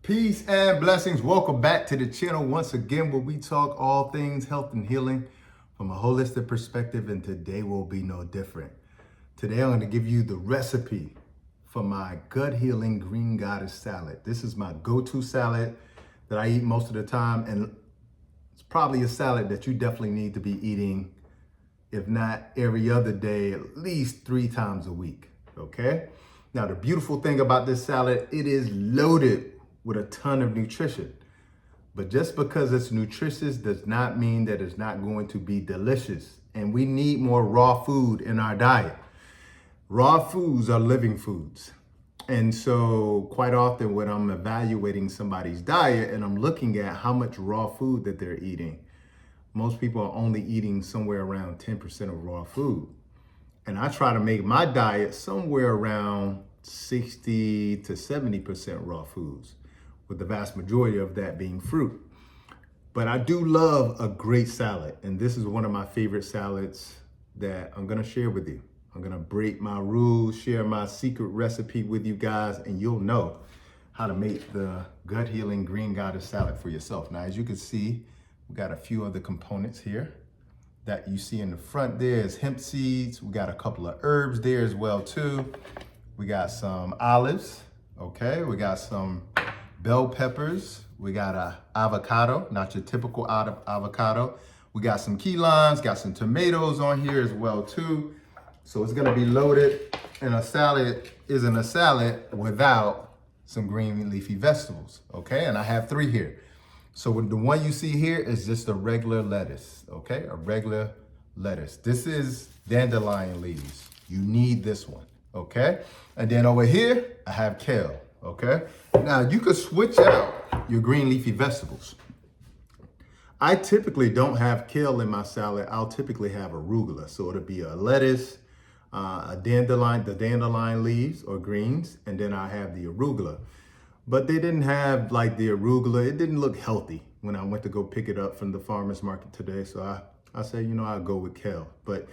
Peace and blessings. Welcome back to the channel once again, where we talk all things health and healing from a holistic perspective, and today will be no different. Today I'm going to give you the recipe for my gut healing green goddess salad. This is my go-to salad that I eat most of the time, and it's probably a salad that you definitely need to be eating, if not every other day, at least 3 times a week, okay? Now, the beautiful thing about this salad, it is loaded with a ton of nutrition. But just because it's nutritious does not mean that it's not going to be delicious. And we need more raw food in our diet. Raw foods are living foods. And so quite often when I'm evaluating somebody's diet and I'm looking at how much raw food that they're eating, most people are only eating somewhere around 10% of raw food. And I try to make my diet somewhere around 60 to 70% raw foods, with the vast majority of that being fruit. But I do love a great salad, and this is one of my favorite salads that I'm gonna share with you. I'm gonna break my rules, share my secret recipe with you guys, and you'll know how to make the gut healing green goddess salad for yourself. Now, as you can see, we got a few other components here that you see in the front. There is hemp seeds. We got a couple of herbs there as well too. We got some olives, okay? We got some bell peppers. We got a avocado, not your typical avocado. We got some key limes, got some tomatoes on here as well too. So it's gonna be loaded, and a salad isn't a salad without some green leafy vegetables, okay? And I have 3 here. So the one you see here is just a regular lettuce, okay? A regular lettuce. This is dandelion leaves. You need this one, okay? And then over here, I have kale, okay? Now you could switch out your green leafy vegetables. I typically don't have kale in my salad. I'll typically have arugula. So it'll be a lettuce, a dandelion, the dandelion leaves or greens, and then I have the arugula. But they didn't have like the arugula. It didn't look healthy when I went to go pick it up from the farmer's market today. So I said, you know, I'll go with kale. But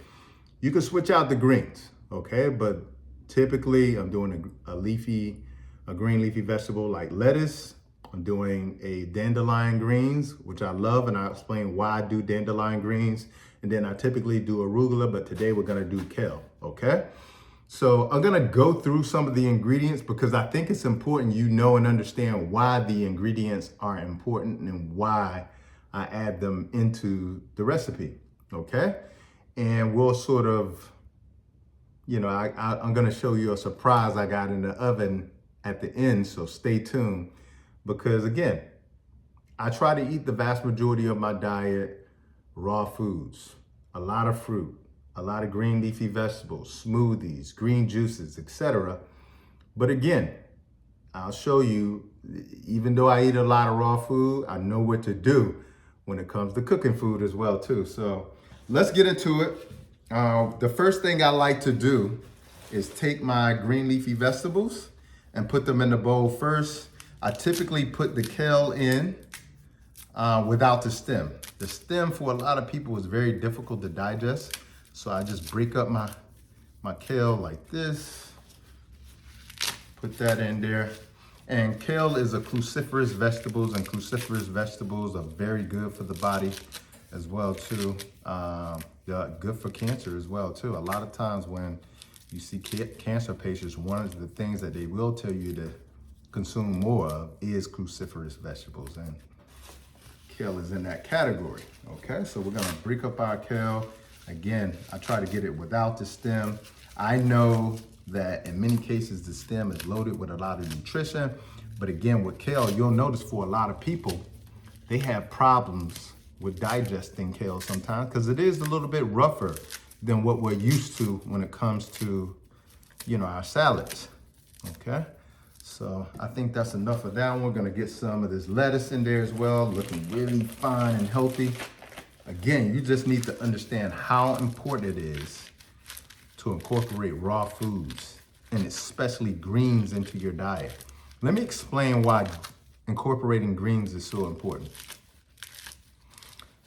you can switch out the greens, okay? But typically I'm doing a green leafy vegetable like lettuce. I'm doing a dandelion greens, which I love, and I'll explain why I do dandelion greens. And then I typically do arugula, but today we're gonna do kale, okay? So I'm gonna go through some of the ingredients because I think it's important you know and understand why the ingredients are important and why I add them into the recipe, okay? And we'll sort of, you know, I'm gonna show you a surprise I got in the oven at the end, so stay tuned. Because again, I try to eat the vast majority of my diet raw foods, a lot of fruit, a lot of green leafy vegetables, smoothies, green juices, etc. But again, I'll show you, even though I eat a lot of raw food, I know what to do when it comes to cooking food as well too. So let's get into it. The first thing I like to do is take my green leafy vegetables and put them in the bowl first. I typically put the kale in without the stem. The stem for a lot of people is very difficult to digest. So I just break up my kale like this, put that in there. And kale is a cruciferous vegetables, and cruciferous vegetables are very good for the body as well too. They're good for cancer as well too. A lot of times when you see cancer patients, one of the things that they will tell you to consume more of is cruciferous vegetables, and kale is in that category, okay? So we're gonna break up our kale. Again, I try to get it without the stem. I know that in many cases, the stem is loaded with a lot of nutrition, but again, with kale, you'll notice for a lot of people, they have problems with digesting kale sometimes because it is a little bit rougher than what we're used to when it comes to, you know, our salads, okay? So I think that's enough of that one. We're gonna get some of this lettuce in there as well, looking really fine and healthy. Again, you just need to understand how important it is to incorporate raw foods, and especially greens, into your diet. Let me explain why incorporating greens is so important.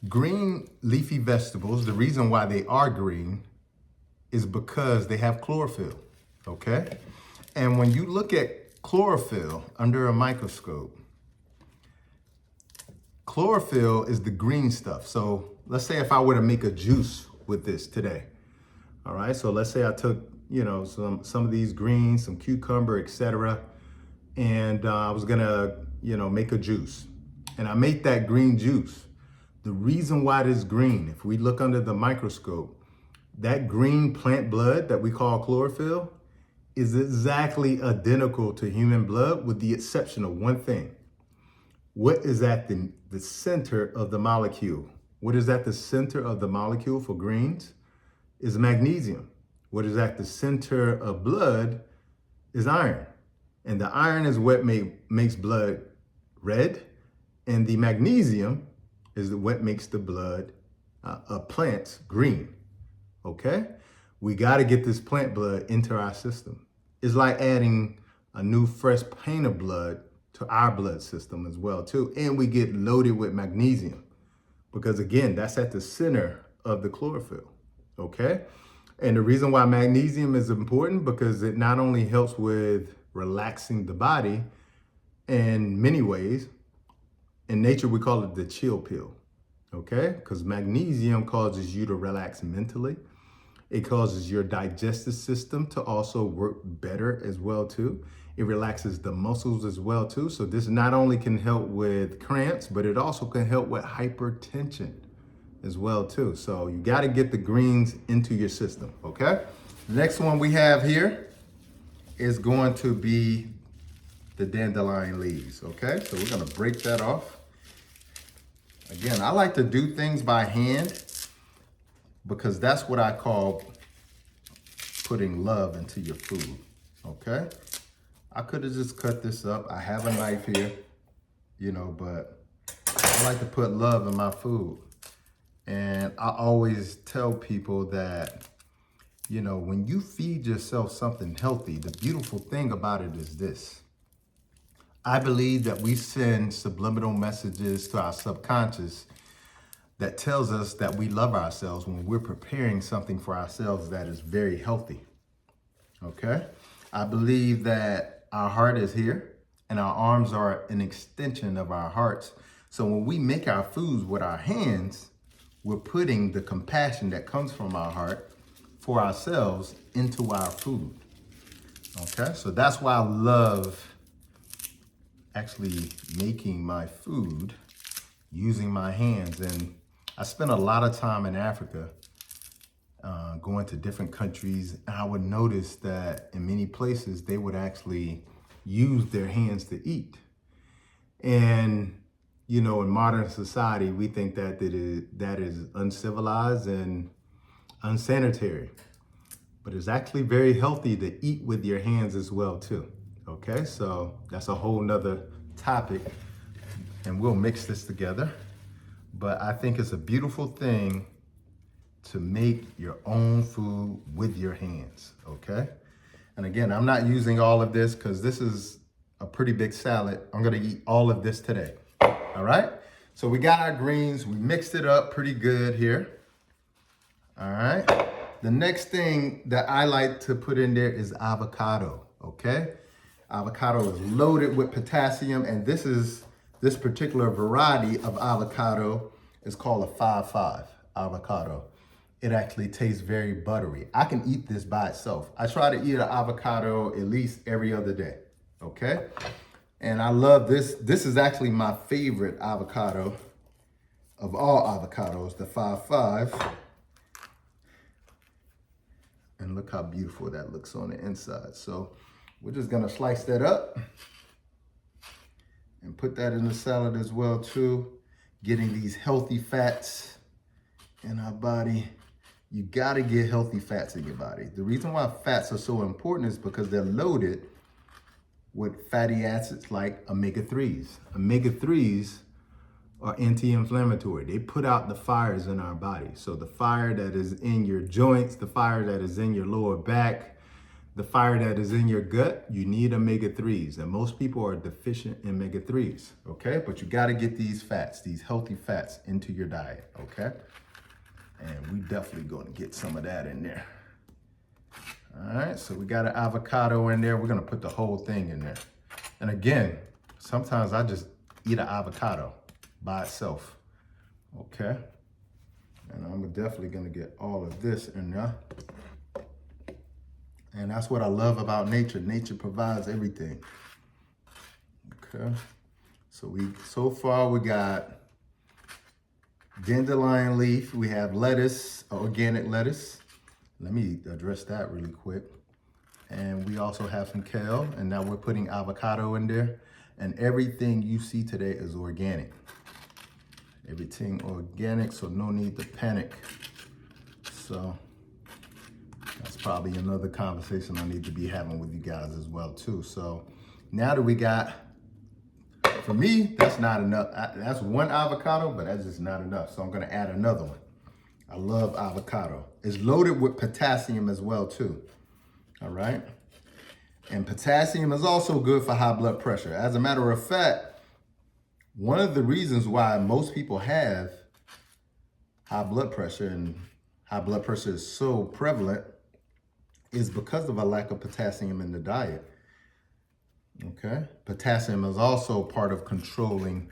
Green leafy vegetables, the reason why they are green is because they have chlorophyll, okay? And when you look at chlorophyll under a microscope, chlorophyll is the green stuff. So let's say if I were to make a juice with this today. All right, so let's say I took, some of these greens, some cucumber, etc., and I was gonna, make a juice. And I make that green juice. The reason why it is green, if we look under the microscope, that green plant blood that we call chlorophyll is exactly identical to human blood with the exception of one thing. What is at the center of the molecule? What is at the center of the molecule for greens is magnesium. What is at the center of blood is iron. And the iron is what makes blood red. And the magnesium is what makes the blood of plants green. Okay? We got to get this plant blood into our system. It's like adding a new fresh paint of blood to our blood system as well too. And we get loaded with magnesium because again, that's at the center of the chlorophyll. Okay? And the reason why magnesium is important because it not only helps with relaxing the body in many ways. In nature, we call it the chill pill, okay? Because magnesium causes you to relax mentally. It causes your digestive system to also work better as well too. It relaxes the muscles as well too. So this not only can help with cramps, but it also can help with hypertension as well too. So you got to get the greens into your system, okay? The next one we have here is going to be the dandelion leaves, okay? So we're gonna break that off. Again, I like to do things by hand because that's what I call putting love into your food, okay? I could have just cut this up. I have a knife here, but I like to put love in my food. And I always tell people that, when you feed yourself something healthy, the beautiful thing about it is this. I believe that we send subliminal messages to our subconscious that tells us that we love ourselves when we're preparing something for ourselves that is very healthy. Okay? I believe that our heart is here and our arms are an extension of our hearts. So when we make our foods with our hands, we're putting the compassion that comes from our heart for ourselves into our food. Okay? So that's why I love actually making my food using my hands. And I spent a lot of time in Africa going to different countries, and I would notice that in many places they would actually use their hands to eat. And in modern society we think that that is uncivilized and unsanitary, but it's actually very healthy to eat with your hands as well too. Okay, so that's a whole nother topic and we'll mix this together. But I think it's a beautiful thing to make your own food with your hands, okay? And again, I'm not using all of this because this is a pretty big salad. I'm gonna eat all of this today, all right? So we got our greens, we mixed it up pretty good here, all right? The next thing that I like to put in there is avocado, okay? Avocado is loaded with potassium, and this particular variety of avocado is called a 5-5 avocado. It actually tastes very buttery. I can eat this by itself. I try to eat an avocado at least every other day, okay? And I love this. This is actually my favorite avocado of all avocados, the 5-5. And look how beautiful that looks on the inside. So we're just gonna slice that up and put that in the salad as well too. Getting these healthy fats in our body. You gotta get healthy fats in your body. The reason why fats are so important is because they're loaded with fatty acids like omega-3s. Omega-3s are anti-inflammatory. They put out the fires in our body. So the fire that is in your joints, the fire that is in your lower back, the fire that is in your gut, you need omega-3s. And most people are deficient in omega-3s, okay? But you gotta get these fats, these healthy fats into your diet, okay? And we definitely gonna get some of that in there. All right, so we got an avocado in there. We're gonna put the whole thing in there. And again, sometimes I just eat an avocado. by itself, okay? And I'm definitely gonna get all of this in there. And that's what I love about nature. Nature provides everything, okay? So far we got dandelion leaf, we have lettuce, organic lettuce. Let me address that really quick. And we also have some kale, and now we're putting avocado in there. And everything you see today is organic. Everything organic, so no need to panic. So that's probably another conversation I need to be having with you guys as well too. So now that we got, for me, that's not enough. That's one avocado, but that's just not enough. So I'm gonna add another one. I love avocado. It's loaded with potassium as well too, all right? And potassium is also good for high blood pressure. As a matter of fact, one of the reasons why most people have high blood pressure, and high blood pressure is so prevalent, is because of a lack of potassium in the diet, okay? Potassium is also part of controlling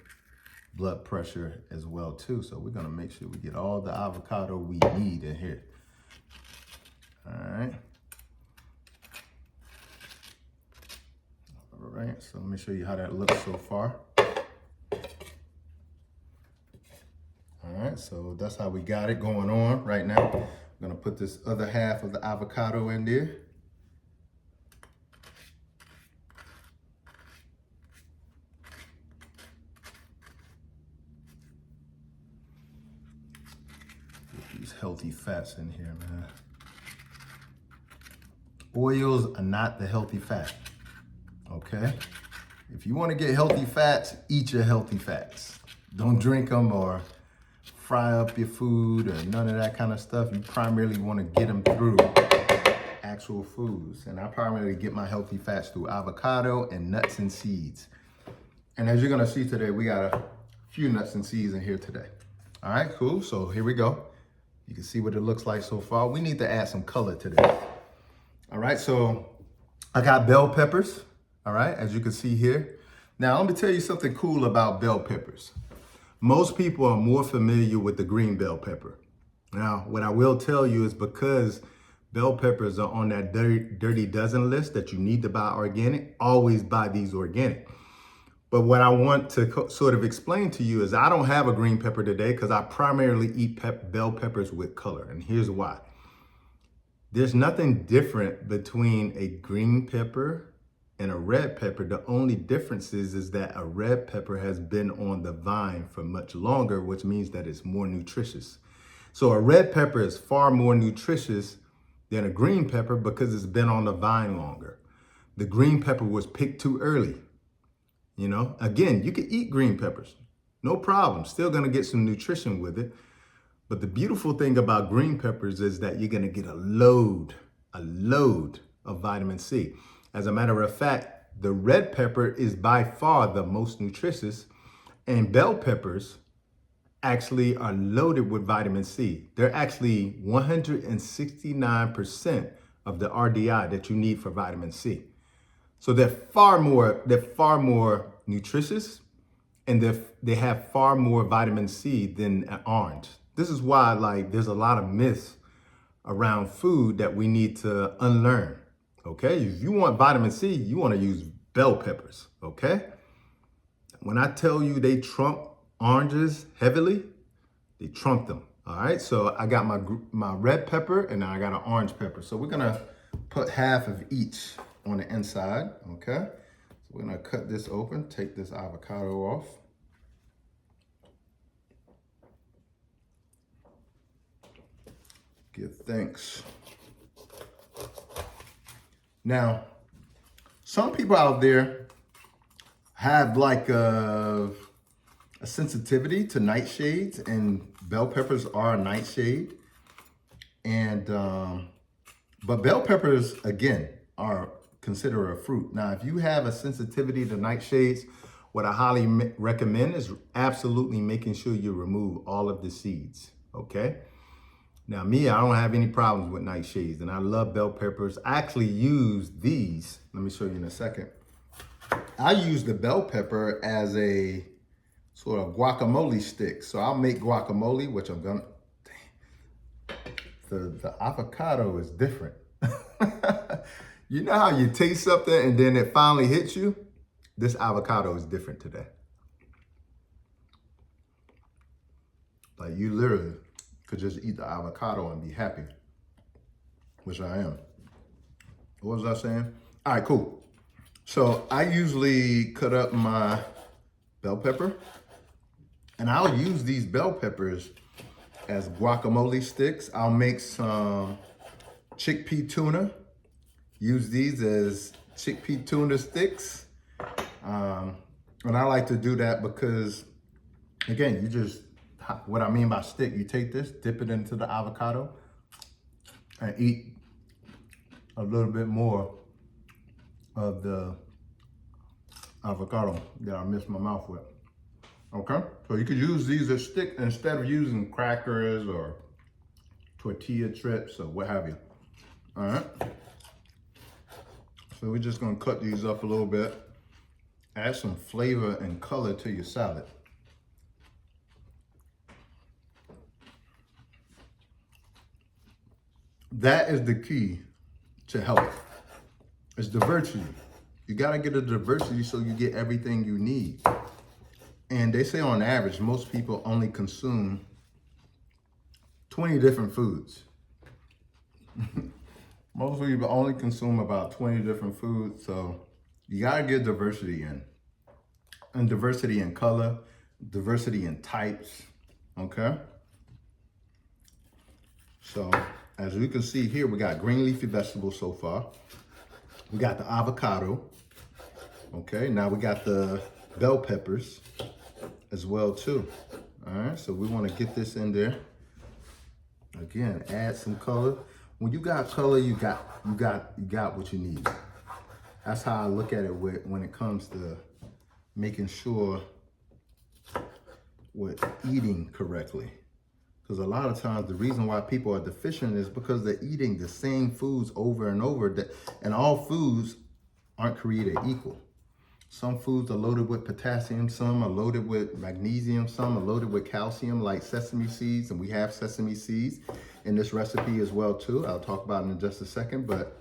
blood pressure as well too. So we're gonna make sure we get all the avocado we need in here. All right. All right, so let me show you how that looks so far. All right, so that's how we got it going on right now. I'm gonna put this other half of the avocado in there. Get these healthy fats in here, man. Oils are not the healthy fat, okay? If you wanna get healthy fats, eat your healthy fats. Don't drink them or fry up your food or none of that kind of stuff. You primarily want to get them through actual foods. And I primarily get my healthy fats through avocado and nuts and seeds. And as you're going to see today, we got a few nuts and seeds in here today. All right, cool. So here we go. You can see what it looks like so far. We need to add some color today. All right, so I got bell peppers. All right, as you can see here. Now, let me tell you something cool about bell peppers. Most people are more familiar with the green bell pepper. Now, what I will tell you is because bell peppers are on that dirty dozen list that you need to buy organic, always buy these organic. But what I want to sort of explain to you is I don't have a green pepper today because I primarily eat bell peppers with color. And here's why. There's nothing different between a green pepper and a red pepper. The only difference is that a red pepper has been on the vine for much longer, which means that it's more nutritious. So a red pepper is far more nutritious than a green pepper because it's been on the vine longer. The green pepper was picked too early. You know, again, you can eat green peppers, no problem. Still gonna get some nutrition with it. But the beautiful thing about green peppers is that you're gonna get a load of vitamin C. As a matter of fact, the red pepper is by far the most nutritious, and bell peppers actually are loaded with vitamin C. They're actually 169% of the RDI that you need for vitamin C. So they're far more nutritious, and they have far more vitamin C than an orange. This is why there's a lot of myths around food that we need to unlearn. Okay, if you want vitamin C, you want to use bell peppers, okay? When I tell you they trump oranges heavily, they trump them, all right? So I got my red pepper and I got an orange pepper. So we're gonna put half of each on the inside, okay? So we're gonna cut this open, take this avocado off. Give thanks. Now, some people out there have a sensitivity to nightshades, and bell peppers are a nightshade. And but bell peppers, again, are considered a fruit. Now, if you have a sensitivity to nightshades, what I highly recommend is absolutely making sure you remove all of the seeds, okay? Now, me, I don't have any problems with nightshades, and I love bell peppers. I actually use these. Let me show you in a second. I use the bell pepper as a sort of guacamole sticks. So I'll make guacamole, which I'm gonna, the avocado is different. You know how you taste something and then it finally hits you? This avocado is different today. Like you literally could just eat the avocado and be happy, which I am. What was I saying? All right, cool. So I usually cut up my bell pepper, and I'll use these bell peppers as guacamole sticks. I'll make some chickpea tuna, use these as chickpea tuna sticks. And I like to do that because, again, you just, what I mean by stick, you take this, dip it into the avocado, and eat a little bit more of the avocado that I missed my mouth with. Okay, so you could use these as stick instead of using crackers or tortilla strips or what have you. All right, so we're just gonna cut these up a little bit, add some flavor and color to your salad. That is the key to health. It's diversity. You gotta get a diversity so you get everything you need. And they say on average, most people only consume 20 different foods. Most people only consume about 20 different foods. So you gotta get diversity in. And diversity in color, diversity in types, okay? So as you can see here, we got green leafy vegetables so far. We got the avocado, okay? Now we got the bell peppers as well too. All right, so we wanna get this in there. Again, add some color. When you got color, you got what you need. That's how I look at it when it comes to making sure we're eating correctly. Because a lot of times the reason why people are deficient is because they're eating the same foods over and over, and all foods aren't created equal. Some foods are loaded with potassium, some are loaded with magnesium, some are loaded with calcium, like sesame seeds, and we have sesame seeds in this recipe as well too. I'll talk about it in just a second, but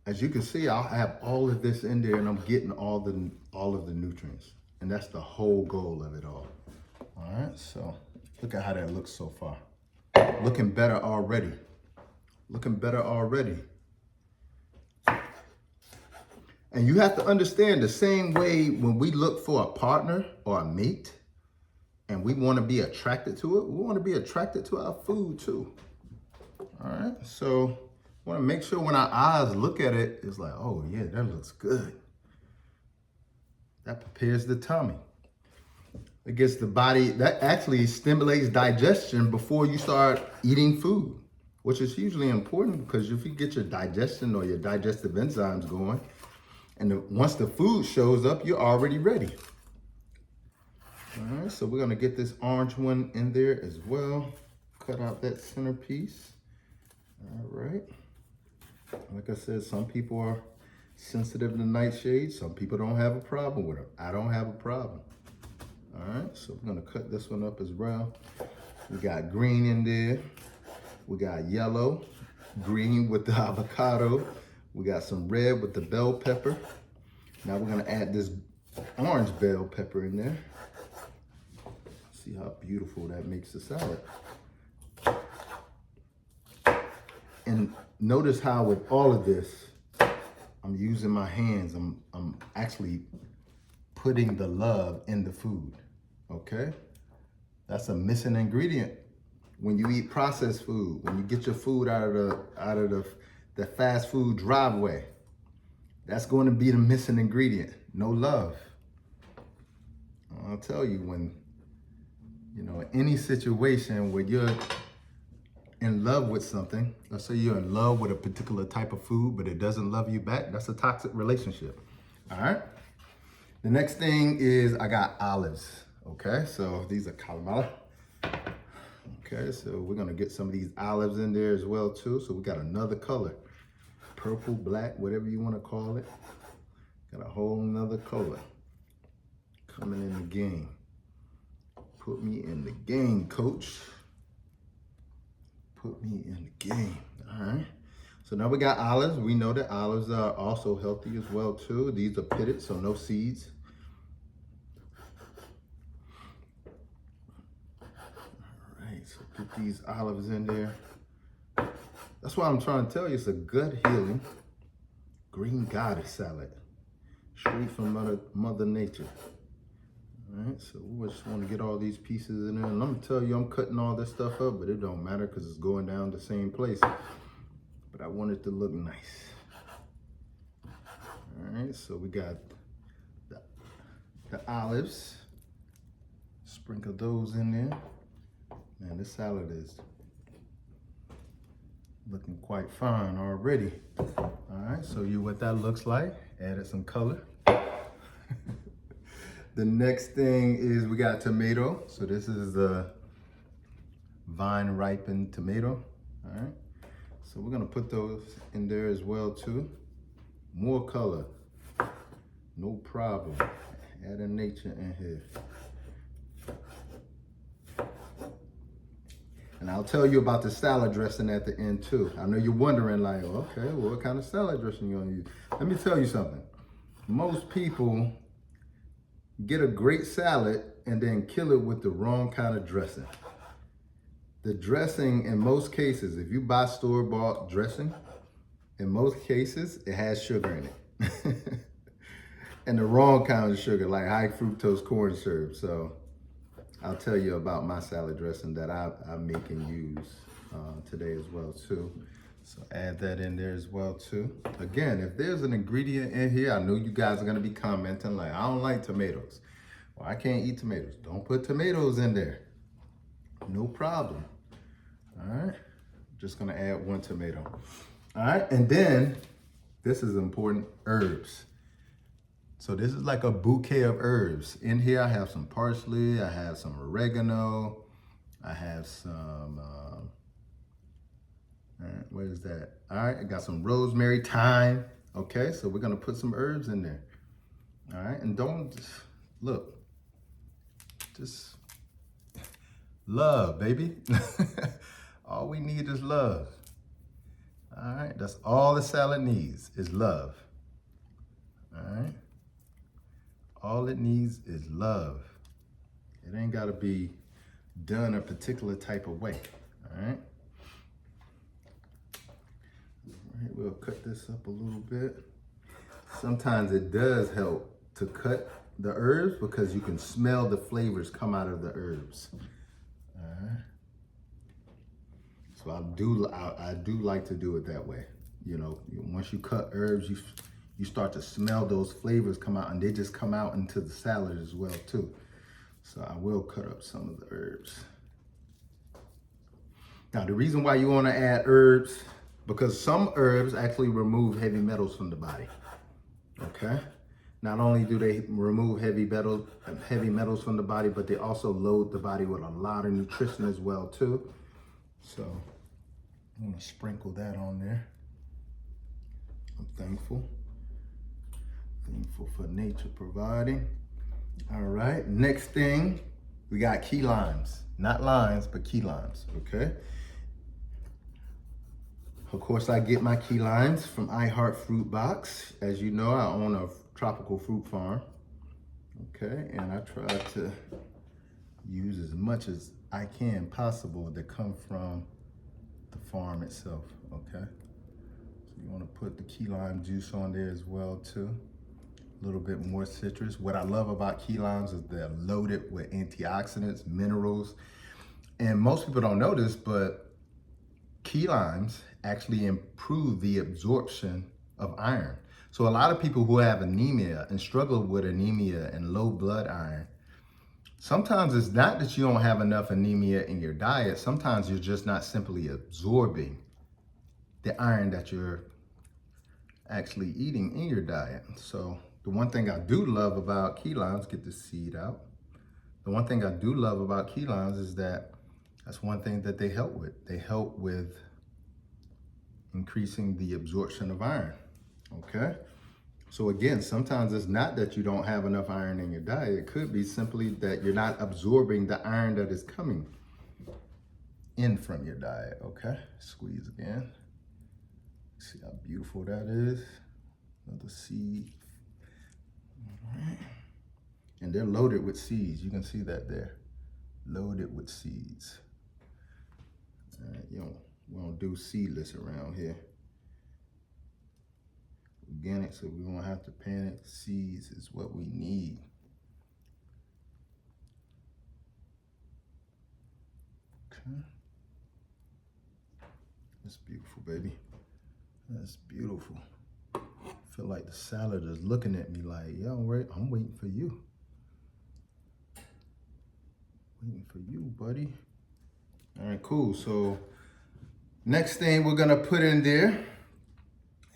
as you can see, I'll have all of this in there and I'm getting all of the nutrients. And that's the whole goal of it all. All right, so look at how that looks so far. Looking better already. Looking better already. And you have to understand the same way when we look for a partner or a mate and we want to be attracted to it, we want to be attracted to our food too. All right, so we want to make sure when our eyes look at it, it's like, oh yeah, that looks good. That prepares the tummy. It gets the body, that actually stimulates digestion before you start eating food, which is hugely important because if you get your digestion or your digestive enzymes going, and once the food shows up, you're already ready. All right, so we're gonna get this orange one in there as well. Cut out that centerpiece. All right. Like I said, some people are sensitive to nightshades. Some people don't have a problem with them. I don't have a problem. All right, so we're gonna cut this one up as well. We got green in there. We got yellow, green with the avocado. We got some red with the bell pepper. Now we're gonna add this orange bell pepper in there. See how beautiful that makes the salad. And notice how with all of this, I'm using my hands. I'm actually putting the love in the food, okay? That's a missing ingredient when you eat processed food, when you get your food out of the fast food driveway. That's going to be the missing ingredient, no love. I'll tell you, when, you know, any situation where you're in love with something, let's say you're in love with a particular type of food, but it doesn't love you back, that's a toxic relationship, all right? The next thing is I got olives, okay? So these are calamari. Okay, so we're gonna get some of these olives in there as well too. So we got another color, purple, black, whatever you wanna call it. Got a whole nother color coming in the game. Put me in the game, coach. Put me in the game. All right. So now we got olives. We know that olives are also healthy as well too. These are pitted, so no seeds. All right, so get these olives in there. That's why I'm trying to tell you, it's a gut healing green goddess salad, straight from Mother Nature. All right, so we just want to get all these pieces in there. And I'm gonna tell you, I'm cutting all this stuff up, but it don't matter because it's going down the same place. But I want it to look nice. All right, so we got the olives. Sprinkle those in there. Man, this salad is looking quite fine already. All right, so what that looks like. Added some color. The next thing is we got tomato. So this is the vine ripened tomato. All right. So we're gonna put those in there as well too. More color, no problem. Adding nature in here. And I'll tell you about the salad dressing at the end too. I know you're wondering like, okay, well, what kind of salad dressing you gonna use? Let me tell you something. Most people get a great salad and then kill it with the wrong kind of dressing. The dressing, in most cases, if you buy store-bought dressing, in most cases, it has sugar in it. And the wrong kind of sugar, like high fructose corn syrup. So I'll tell you about my salad dressing that I make and use today as well too. So add that in there as well too. Again, if there's an ingredient in here, I know you guys are gonna be commenting like, I don't like tomatoes. Well, I can't eat tomatoes. Don't put tomatoes in there. No problem. All right, just gonna add one tomato. All right, and then this is important, herbs. So this is like a bouquet of herbs. In here I have some parsley, I have some oregano, I have some, what is that? All right, I got some rosemary, thyme. Okay, so we're gonna put some herbs in there. All right, and don't, look, just love, baby. All we need is love. All right, that's all the salad needs is love. All right, all it needs is love. It ain't gotta be done a particular type of way, all right? All right, we'll cut this up a little bit. Sometimes it does help to cut the herbs because you can smell the flavors come out of the herbs. All right. So I do like to do it that way. You know, once you cut herbs, you start to smell those flavors come out, and they just come out into the salad as well too. So I will cut up some of the herbs. Now the reason why you want to add herbs, because some herbs actually remove heavy metals from the body. Okay. Not only do they remove heavy metals from the body, but they also load the body with a lot of nutrition as well too. So I'm gonna sprinkle that on there. I'm thankful for nature providing. All right, next thing, we got key limes. Not limes, but key limes, okay? Of course, I get my key limes from I Heart Fruit Box. As you know, I own a tropical fruit farm, okay? And I try to use as much as I can possible that come from the farm itself, okay? So you wanna put the key lime juice on there as well too. A little bit more citrus. What I love about key limes is they're loaded with antioxidants, minerals, and most people don't know this, but key limes actually improve the absorption of iron. So a lot of people who have anemia and struggle with anemia and low blood iron, sometimes it's not that you don't have enough anemia in your diet. Sometimes you're just not simply absorbing the iron that you're actually eating in your diet. So the one thing I do love about key limes, get the seed out. The one thing I do love about key limes is that that's one thing that they help with. They help with increasing the absorption of iron, okay? So again, sometimes it's not that you don't have enough iron in your diet. It could be simply that you're not absorbing the iron that is coming in from your diet, okay? Squeeze again. See how beautiful that is? Another seed. All right. And they're loaded with seeds. You can see that there. Loaded with seeds. All right, we don't do seedless around here. Organic, so we won't have to panic. Seeds is what we need. Okay. That's beautiful, baby. That's beautiful. I feel like the salad is looking at me like, yeah, I'm waiting for you. Waiting for you, buddy. All right, cool. So next thing we're gonna put in there,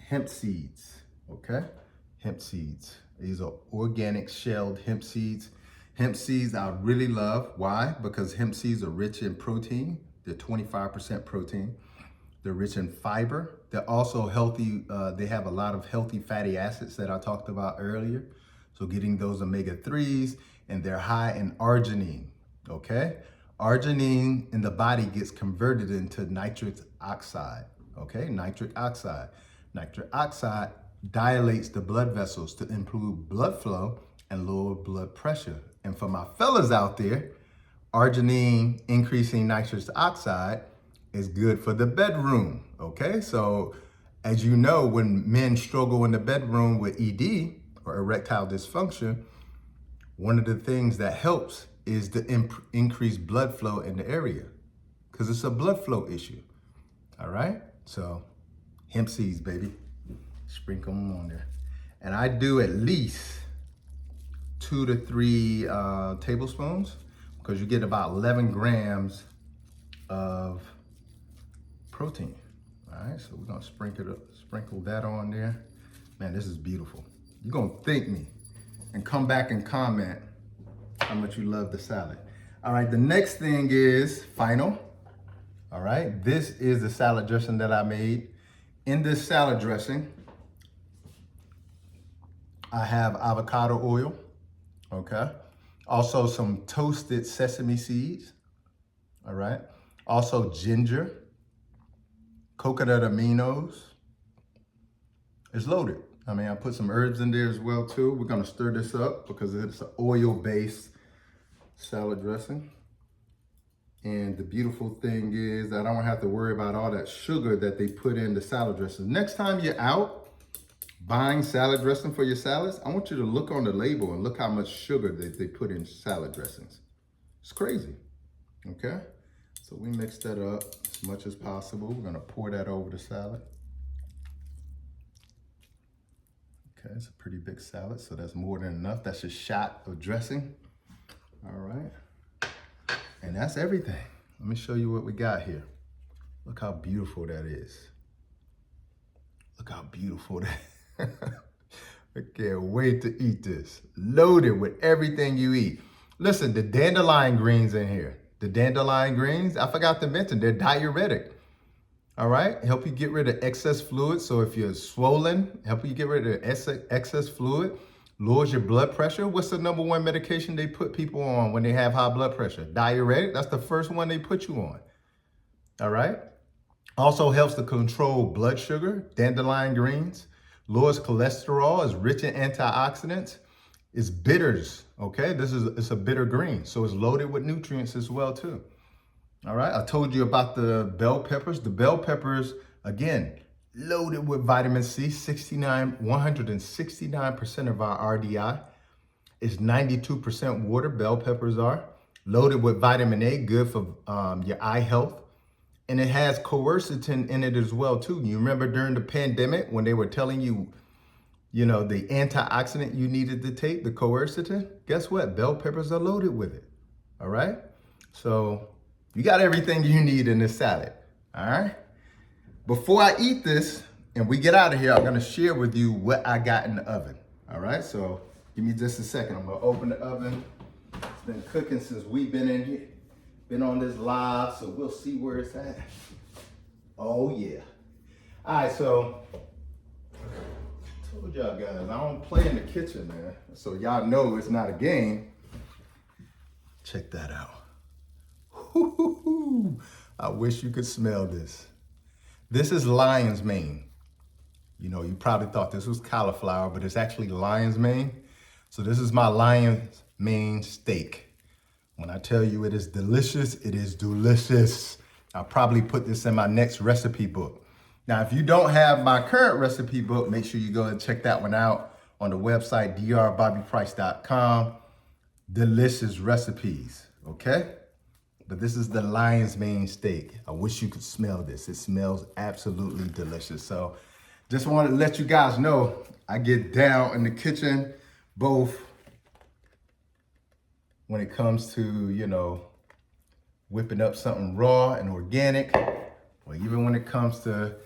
hemp seeds, okay? Hemp seeds. These are organic shelled hemp seeds. Hemp seeds I really love. Why? Because hemp seeds are rich in protein. They're 25% protein. They're rich in fiber. They're also healthy. They have a lot of healthy fatty acids that I talked about earlier. So getting those omega-3s, and they're high in arginine, okay? Arginine in the body gets converted into nitric oxide, okay? Nitric oxide. Nitric oxide dilates the blood vessels to improve blood flow and lower blood pressure. And for my fellas out there, arginine increasing nitric oxide is good for the bedroom, okay? So as you know, when men struggle in the bedroom with ED or erectile dysfunction, one of the things that helps is the increased blood flow in the area, because it's a blood flow issue, all right? So hemp seeds, baby, sprinkle them on there. And I do at least 2 to 3 tablespoons, because you get about 11 grams of protein. All right, so we're gonna sprinkle that on there. Man, this is beautiful. You're gonna thank me and come back and comment how much you love the salad. All right, the next thing is final. All right, this is the salad dressing that I made. In this salad dressing, I have avocado oil, okay? Also some toasted sesame seeds, all right? Also ginger, coconut aminos. It's loaded. I mean, I put some herbs in there as well too. We're gonna stir this up because it's an oil-based salad dressing. And the beautiful thing is that I don't have to worry about all that sugar that they put in the salad dressing. Next time you're out buying salad dressing for your salads, I want you to look on the label and look how much sugar that they put in salad dressings. It's crazy, okay? So we mix that up as much as possible. We're gonna pour that over the salad. Okay, it's a pretty big salad, so that's more than enough. That's a shot of dressing. All right, and that's everything. Let me show you what we got here. Look how beautiful that is. Look how beautiful that I can't wait to eat this. Loaded with everything you eat. Listen, the dandelion greens in here. The dandelion greens, I forgot to mention, they're diuretic. All right, help you get rid of excess fluid. So if you're swollen, help you get rid of excess fluid, lowers your blood pressure. What's the #1 medication they put people on when they have high blood pressure? Diuretic, that's the first one they put you on. All right, also helps to control blood sugar. Dandelion greens lowers cholesterol, is rich in antioxidants. It's bitters, okay? It's a bitter green, so it's loaded with nutrients as well too. All right, I told you about the bell peppers. The bell peppers, again, loaded with vitamin C, 169% of our RDI. It's 92% water, bell peppers are. Loaded with vitamin A, good for your eye health. And it has quercetin in it as well too. You remember during the pandemic when they were telling you, you know, the antioxidant you needed to take, the quercetin? Guess what? Bell peppers are loaded with it, all right? So you got everything you need in this salad, all right? Before I eat this and we get out of here, I'm gonna share with you what I got in the oven, all right? So give me just a second. I'm gonna open the oven. It's been cooking since we've been in here, been on this live, so we'll see where it's at. Oh yeah. All right, so I Told y'all guys, I don't play in the kitchen, man. So y'all know it's not a game. Check that out. Woo-hoo-hoo. I wish you could smell this. This is lion's mane. You know, you probably thought this was cauliflower, but it's actually lion's mane. So this is my lion's mane steak. When I tell you it is delicious, it is delicious. I'll probably put this in my next recipe book. Now, if you don't have my current recipe book, make sure you go and check that one out on the website, drbobbyprice.com. Delicious recipes, okay? But this is the lion's mane steak. I wish you could smell this. It smells absolutely delicious. So just wanted to let you guys know I get down in the kitchen, both when it comes to, you know, whipping up something raw and organic, or even when it comes to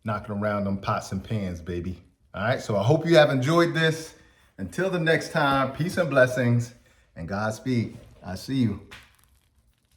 knocking around them pots and pans, baby. All right, so I hope you have enjoyed this. Until the next time, peace and blessings and Godspeed. I see you.